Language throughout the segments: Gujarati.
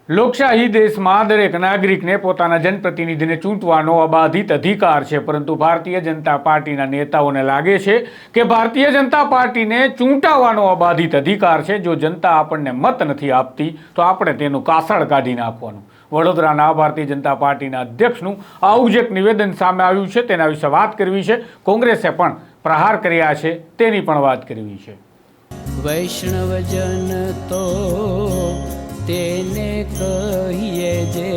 લોકશાહી દેશમાં દરેક નાગરિકને પોતાના જનપ્રતિનિધિને ચૂંટવાનો અબાધિત અધિકાર છે, પરંતુ ભારતીય જનતા પાર્ટીના નેતાઓને લાગે છે કે ભારતીય જનતા પાર્ટીને ચૂંટાવાનો અબાધિત અધિકાર છે. જો જનતા આપણને મત નથી આપતી તો આપણે તેનું કાસળ કાઢી નાખવાનું. વડોદરાના ભારતીય જનતા પાર્ટીના અધ્યક્ષનું આવું જ એક નિવેદન સામે આવ્યું છે. તેના વિશે વાત કરવી છે. કોંગ્રેસે પણ પ્રહાર કર્યા છે, તેની પણ વાત કરવી છે. વૈષ્ણવજન તો તેને કહીએ જે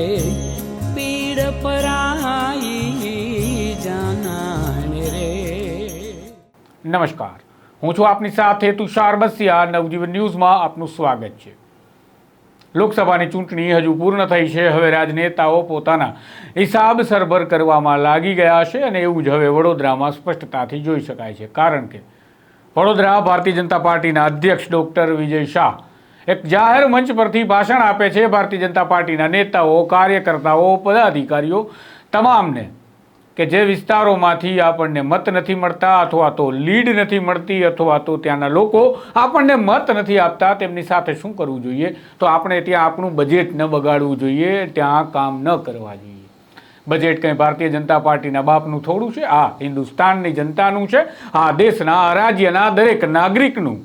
પીડ પરાઈ જાનાને રે. નમસ્કાર, હું છું આપની સાથે તુષાર બસિયા. નવજીવન ન્યૂઝમાં આપનું સ્વાગત છે. લોકસભાની ચૂંટણી હજુ પૂર્ણ થઈ છે. હવે રાજનેતાઓ પોતાના હિસાબ સરભર કરવામાં લાગી ગયા છે અને એવું જ હવે વડોદરામાં સ્પષ્ટતાથી જોઈ શકાય છે. કારણ કે વડોદરા ભારતીય જનતા પાર્ટીના અધ્યક્ષ ડૉક્ટર વિજય શાહ એક જાહેર મંચ પરથી ભાષણ આપે છે. ભારતીય જનતા પાર્ટીના નેતાઓ, કાર્યકર્તાઓ, પદાધિકારીઓ તમામને કે જે વિસ્તારોમાંથી આપણને મત નથી મળતા અથવા તો લીડ નથી મળતી અથવા તો ત્યાંના લોકો આપણને મત નથી આપતા, તેમની સાથે શું કરવું જોઈએ? તો આપણે ત્યાં આપણું બજેટ ન બગાડવું જોઈએ, ત્યાં કામ ન કરવા જોઈએ. બજેટ કંઈ ભારતીય જનતા પાર્ટીના બાપનું થોડું છે. આ હિન્દુસ્તાનની જનતાનું છે. આ દેશના, આ રાજ્યના દરેક નાગરિકનું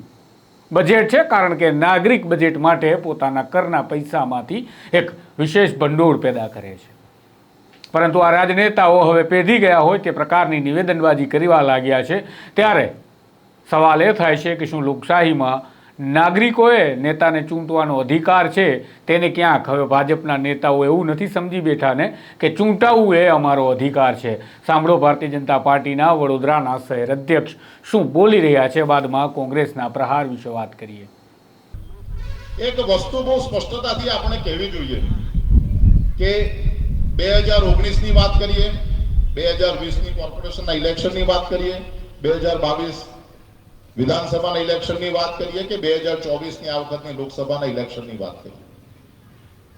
બજેટ છે. કારણ કે નાગરિક બજેટ માટે પોતાના કરના પૈસામાંથી એક વિશેષ ભંડોળ પેદા કરે છે. પરંતુ આ રાજનેતાઓ હવે પેધી ગયા હોય તે પ્રકારની નિવેદનબાજી કરવા લાગ્યા છે. ત્યારે સવાલ એ થાય છે કે શું લોકશાહીમાં નાગરિકોએ નેતાને ચૂંટવાનો અધિકાર છે? તેને ક્યાંક હવે ભાજપના નેતાઓ એવું નથી સમજી બેઠા ને કે ચૂંટાવવું એ અમારો અધિકાર છે. સાંભળો ભારતીય જનતા પાર્ટીના વડોદરાના શહેર અધ્યક્ષ શું બોલી રહ્યા છે. બાદમાં કોંગ્રેસના પ્રહાર વિશે વાત કરીએ. એક વસ્તુ બહુ સ્પષ્ટતાથી આપણે કહેવી જોઈએ કે 2019 ની વાત કરીએ, 2020 ની કોર્પોરેશનના ઇલેક્શનની વાત કરીએ, 2022 વિધાનસભાના ઇલેક્શનની વાત કરીએ કે 2024 ની આ વખતની લોકસભાના ઇલેક્શનની વાત કરીએ,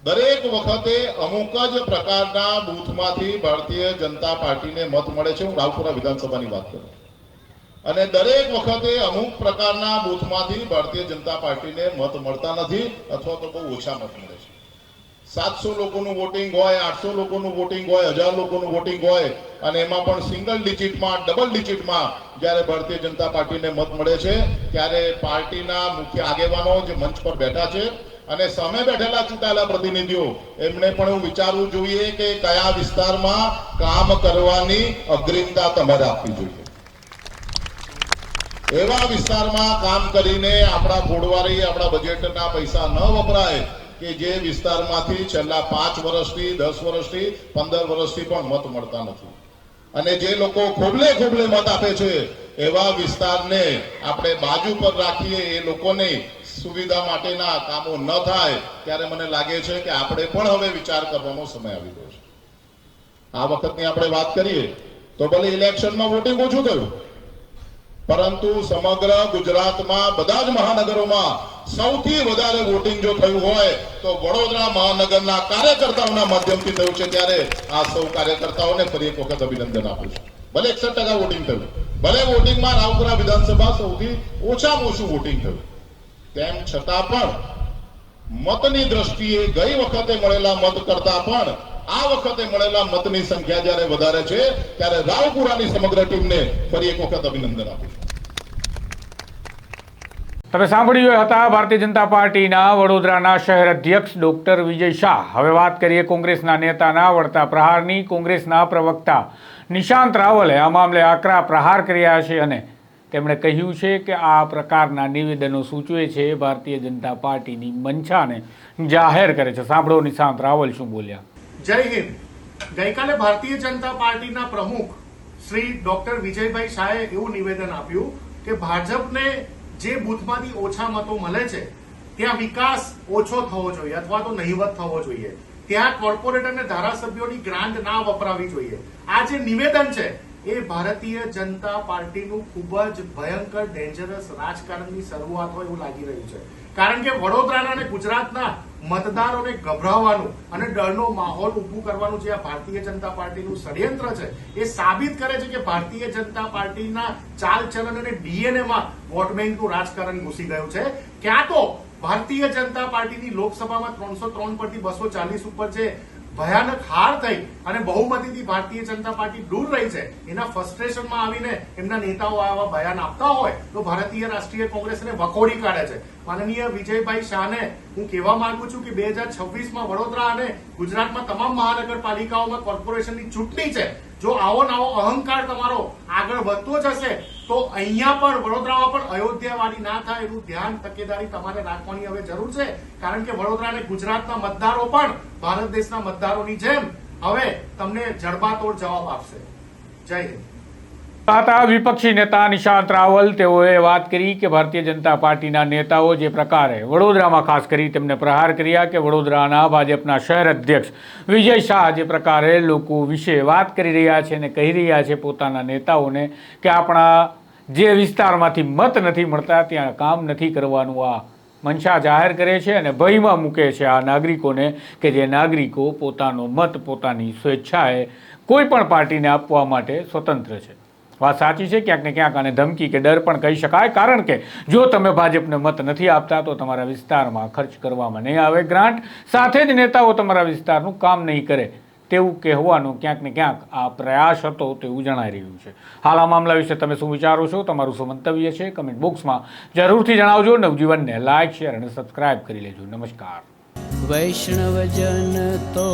દરેક વખતે અમુક જ પ્રકારના બૂથમાંથી ભારતીય જનતા પાર્ટીને મત મળે છે. હું રાવપુરા વિધાનસભાની વાત કરું અને દરેક વખતે અમુક પ્રકારના બૂથમાંથી ભારતીય જનતા પાર્ટીને મત મળતા નથી અથવા તો બહુ ઓછા મત મળે છે. 700 લોકોનું વોટિંગ હોય, 800 લોકોનું વોટિંગ હોય, 1000 લોકોનું વોટિંગ હોય અને એમાં પણ સિંગલ ડિજિટમાં, ડબલ ડિજિટમાં જ્યારે ભારતીય જનતા પાર્ટીને મત મળે છે ત્યારે પાર્ટીના મુખ્ય આગેવાનો જે મંચ પર બેઠા છે અને સામે બેઠેલા ચૂંટાયેલા પ્રતિનિધિઓ એમણે પણ એવું વિચારવું જોઈએ કે કયા વિસ્તારમાં કામ કરવાની અગ્રિમતા તમારે આપવી જોઈએ. એવા વિસ્તારમાં કામ કરીને આપણા ફોડવારી, આપણા બજેટના પૈસા ન વપરાય કે જે વિસ્તારમાંથી છેલ્લા 5 વર્ષથી, 10 વર્ષથી, 15 વર્ષથી પણ મત મળતા નથી. અને જે લોકો ખોબલે ખોબલે મત આપે છે એવા વિસ્તારને આપણે બાજુ પર રાખીએ, એ લોકોની સુવિધા માટેના કામો ન થાય ત્યારે મને લાગે છે કે આપણે પણ હવે વિચાર કરવાનો સમય આવી ગયો છે. આ વખતની આપણે વાત કરીએ તો ભલે ઇલેક્શનમાં વોટિંગ ઓછું થયું, પરંતુ સમગ્ર ગુજરાતમાં બધા જ મહાનગરોમાં સૌથી વધારે વોટિંગ જો થયું હોય તો વડોદરા મહાનગરના કાર્યકર્તાઓના માધ્યમથી થયું છે. ત્યારે આ સૌ કાર્યકર્તાઓને ફરી એક વખત અભિનંદન આપું છું. ભલે 61% વોટિંગ થયું, ભલે વોટિંગમાં રાવપુરા વિધાનસભા સૌથી ઓછામાં ઓછું વોટિંગ થયું, તેમ છતાં પણ મતની દ્રષ્ટિએ ગઈ વખતે મળેલા મત કરતા પણ આ વખતે મળેલા મતની સંખ્યા જ્યારે વધારે છે ત્યારે રાવપુરાની સમગ્ર ટીમને ફરી એક વખત અભિનંદન આપું છું. તમે સાંભળ્યું હતા ભારતીય જનતા પાર્ટીના વડોદરાના શહેર અધ્યક્ષ ડૉક્ટર વિજય શાહ. હવે વાત કરીએ કોંગ્રેસના નેતાના વળતા પ્રહારની. કોંગ્રેસના પ્રવક્તા નિશાંત રાવલે આ મામલે આકરા પ્રહાર કર્યા છે અને તેમણે કહ્યું છે કે આ પ્રકારના નિવેદનો સૂચવે છે ભારતીય જનતા પાર્ટીની મંશાને જાહેર કરે છે. સાંભળો નિશાંત રાવલ શું બોલ્યા. જય હિન્દ. ગઈકાલે ભારતીય જનતા પાર્ટીના પ્રમુખ શ્રી ડોક્ટર વિજયભાઈ શાહે એવું નિવેદન આપ્યું કે ભાજપને જે બૂથમાંથી ઓછા મતો મળે છે ત્યાં વિકાસ ઓછો થવો જોઈએ અથવા તો નહીવત થવો જોઈએ, ત્યાં કોર્પોરેટર અને ધારાસભ્યોની ગ્રાન્ટ ના વપરાવી જોઈએ. આ જે નિવેદન છે એ ભારતીય જનતા પાર્ટીનું ખૂબ જ ભયંકર ડેન્જરસ રાજકારણની શરૂઆત હોય એવું લાગી રહ્યું છે. કારણ કે વડોદરાના અને ગુજરાતના મતદારોને ગભરાવવાનું અને ડરનો માહોલ ઉભું કરવાનું જે આ ભારતીય જનતા પાર્ટીનું ષડયંત્ર છે એ સાબિત કરે છે કે ભારતીય જનતા પાર્ટીના ચાલચલન અને ડીએનએમાં વોટ બેંકનું રાજકારણ ઘૂસી ગયું છે. ક્યાં તો ભારતીય જનતા પાર્ટીની લોકસભામાં 303 પરથી 240 ઉપર છે ભયાનક હાર થઈ અને બહુમતીથી ભારતીય જનતા પાર્ટી દૂર રહી છે, એના ફ્રસ્ટ્રેશનમાં આવીને એમના નેતાઓ આવા બયાન આપતા હોય તો ભારતીય રાષ્ટ્રીય કોંગ્રેસને વખોડી કાઢે છે. માનનીય વિજયભાઈ શાહને હું કહેવા માંગુ છું કે 2026માં વડોદરા અને ગુજરાતમાં તમામ મહાનગરપાલિકાઓમાં કોર્પોરેશનની ચૂંટણી છે. જો આવો નવો અહંકાર તમારો આગળ વધતો જશે તો અહીંયા પણ વડોદરામાં પણ અયોધ્યાવાળી ના થાય એનું ધ્યાન તકેદારી તમારે રાખવાની હવે જરૂર છે, કારણ કે વડોદરા અને ગુજરાતના મતદારો પણ ભારત દેશના મતદારોની જેમ હવે તમને જડબાતોડ જવાબ આપશે. જય હિન્દ. હતા વિપક્ષી નેતા નિશાંત રાવલ. તેઓએ વાત કરી કે ભારતીય જનતા પાર્ટીના નેતાઓ જે પ્રકારે વડોદરામાં ખાસ કરી તેમને પ્રહાર કર્યા કે વડોદરાના ભાજપના શહેર અધ્યક્ષ વિજય શાહ જે પ્રકારે લોકો વિશે વાત કરી રહ્યા છે અને કહી રહ્યા છે પોતાના નેતાઓને કે આપણા જે વિસ્તારમાંથી મત નથી મળતા ત્યાં કામ નથી કરવાનું, આ મંશા જાહેર કરે છે અને ભયમાં મૂકે છે આ નાગરિકોને કે જે નાગરિકો પોતાનો મત પોતાની સ્વેચ્છાએ કોઈ પણ પાર્ટીને આપવા માટે સ્વતંત્ર છે. વાત સાચી છે, ક્યાંક ને ક્યાંક આને ધમકી કે ડર પણ કહી શકાય, કારણ કે જો તમે ભાજપને મત નથી આપતા તો તમારા વિસ્તારમાં ખર્ચ કરવામાં નહીં આવે ગ્રાન્ટ, સાથે જ નેતાઓ તમારા વિસ્તારનું કામ નહીં કરે તેવું કહેવાનો ક્યાંક ને ક્યાંક આ પ્રયાસ હતો તેવું જણાઈ રહ્યું છે. હાલ આ મામલા વિશે તમે શું વિચારો છો? તમારું શું મંતવ્ય છે? કમેન્ટ બોક્સમાં જરૂરથી જણાવજો. નવજીવનને લાઇક, શેર અને સબસ્ક્રાઇબ કરી લેજો. નમસ્કાર. વૈષ્ણવજન તો